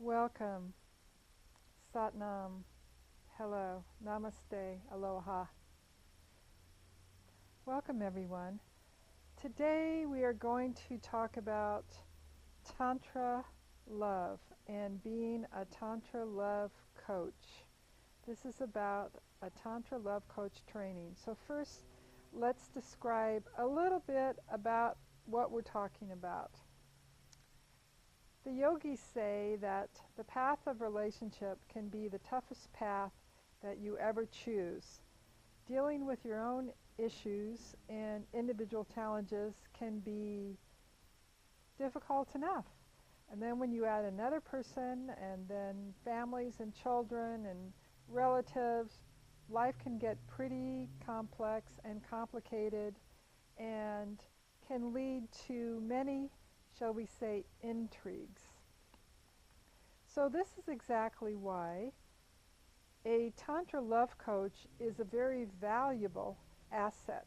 Welcome, Satnam, hello, Namaste, Aloha. Welcome everyone. Today we are going to talk about Tantra love and being a Tantra love coach. This is about a Tantra love coach training. So first, let's describe a little bit about what we're talking about. The yogis say that the path of relationship can be the toughest path that you ever choose. Dealing with your own issues and individual challenges can be difficult enough. And then when you add another person and then families and children and relatives, life can get pretty complex and complicated and can lead to many, shall we say, intrigues. So this is exactly why a Tantra love coach is a very valuable asset.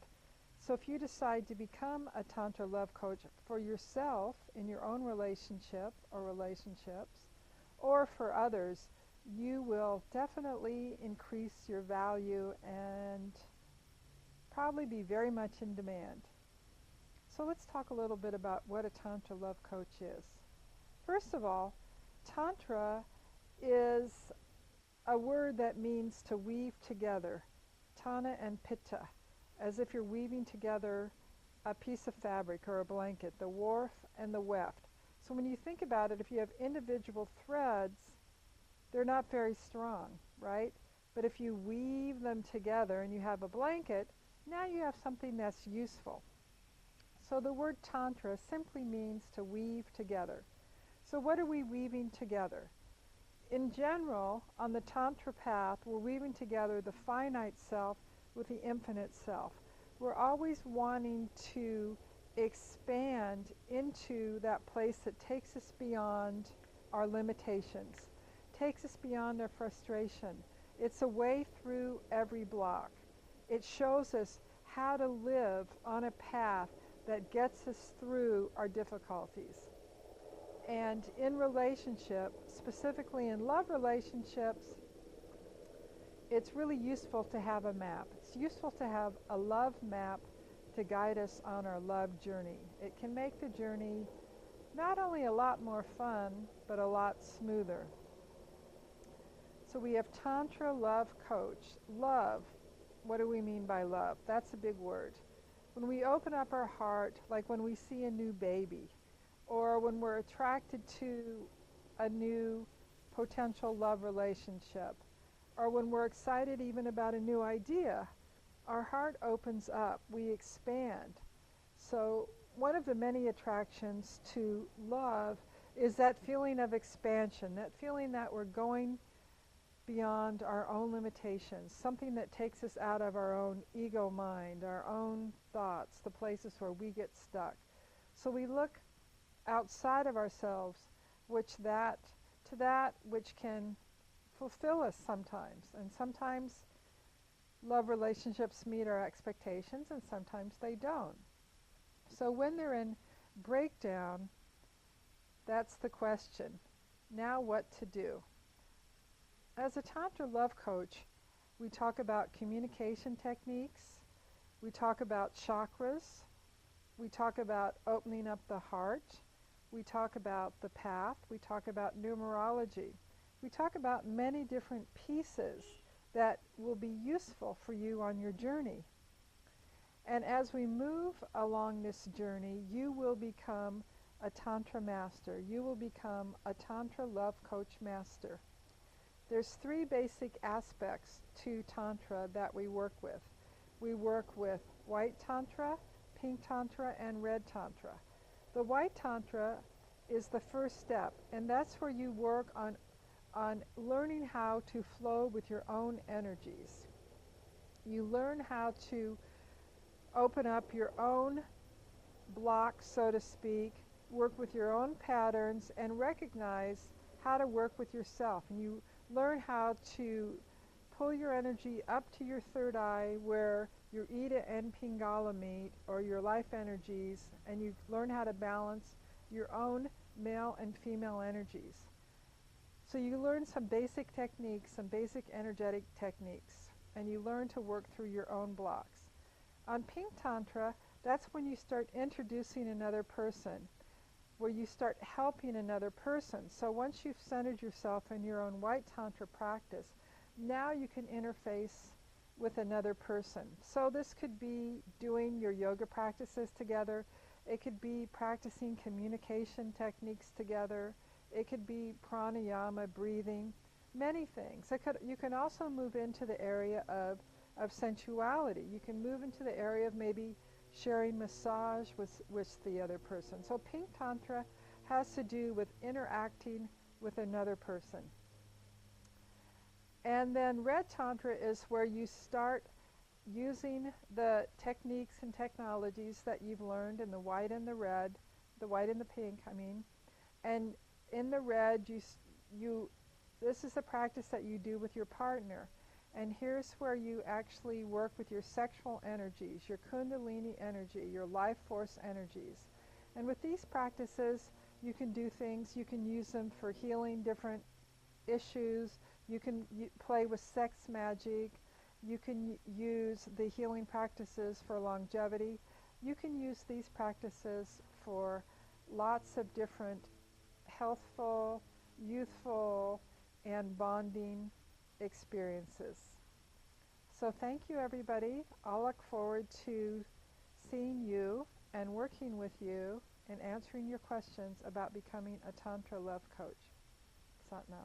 So if you decide to become a Tantra love coach for yourself in your own relationship or relationships, or for others, you will definitely increase your value and probably be very much in demand. So let's talk a little bit about what a Tantra love coach is. First of all, Tantra is a word that means to weave together, Tana and Pitta, as if you're weaving together a piece of fabric or a blanket, the warp and the weft. So when you think about it, if you have individual threads, they're not very strong, right? But if you weave them together and you have a blanket, now you have something that's useful. So the word Tantra simply means to weave together. So what are we weaving together? In general, on the Tantra path, we're weaving together the finite self with the infinite self. We're always wanting to expand into that place that takes us beyond our limitations, takes us beyond our frustration. It's a way through every block. It shows us how to live on a path that gets us through our difficulties. And in relationship, specifically in love relationships, it's really useful to have a map. It's useful to have a love map to guide us on our love journey. It can make the journey not only a lot more fun, but a lot smoother. So we have Tantra love coach. Love, what do we mean by love? That's a big word. When we open up our heart, like when we see a new baby, or when we're attracted to a new potential love relationship, or when we're excited even about a new idea, our heart opens up, we expand. So one of the many attractions to love is that feeling of expansion, that feeling that we're going beyond our own limitations, something that takes us out of our own ego mind, our own thoughts, the places where we get stuck. So we look outside of ourselves, to that which can fulfill us sometimes. And sometimes love relationships meet our expectations and sometimes they don't. So when they're in breakdown, that's the question. Now what to do? As a Tantra love coach, we talk about communication techniques, we talk about chakras, we talk about opening up the heart, we talk about the path, we talk about numerology. We talk about many different pieces that will be useful for you on your journey. And as we move along this journey, you will become a Tantra master. You will become a Tantra love coach master. There's three basic aspects to Tantra that we work with. We work with white Tantra, pink Tantra, and red Tantra. The white Tantra is the first step, and that's where you work on learning how to flow with your own energies. You learn how to open up your own block, so to speak, work with your own patterns, and recognize how to work with yourself. And you learn how to pull your energy up to your third eye where your Ida and Pingala meet, or your life energies, and you learn how to balance your own male and female energies. So you learn some basic techniques, some basic energetic techniques, and you learn to work through your own blocks. On Pink Tantra, that's when you start introducing another person, where you start helping another person. So once you've centered yourself in your own White Tantra practice, now you can interface with another person. So this could be doing your yoga practices together. It could be practicing communication techniques together. It could be pranayama, breathing, many things. You can also move into the area of sensuality. You can move into the area of maybe sharing massage with the other person. So Pink Tantra has to do with interacting with another person. And then Red Tantra is where you start using the techniques and technologies that you've learned in the white and the red, the white and the pink, I mean. And in the red, this is a practice that you do with your partner. And here's where you actually work with your sexual energies, your kundalini energy, your life force energies. And with these practices, you can do things, you can use them for healing different issues, you can play with sex magic, you can use the healing practices for longevity. You can use these practices for lots of different healthful, youthful, and bonding experiences. So thank you, everybody. I'll look forward to seeing you and working with you and answering your questions about becoming a Tantra Love Coach. Sat Nam.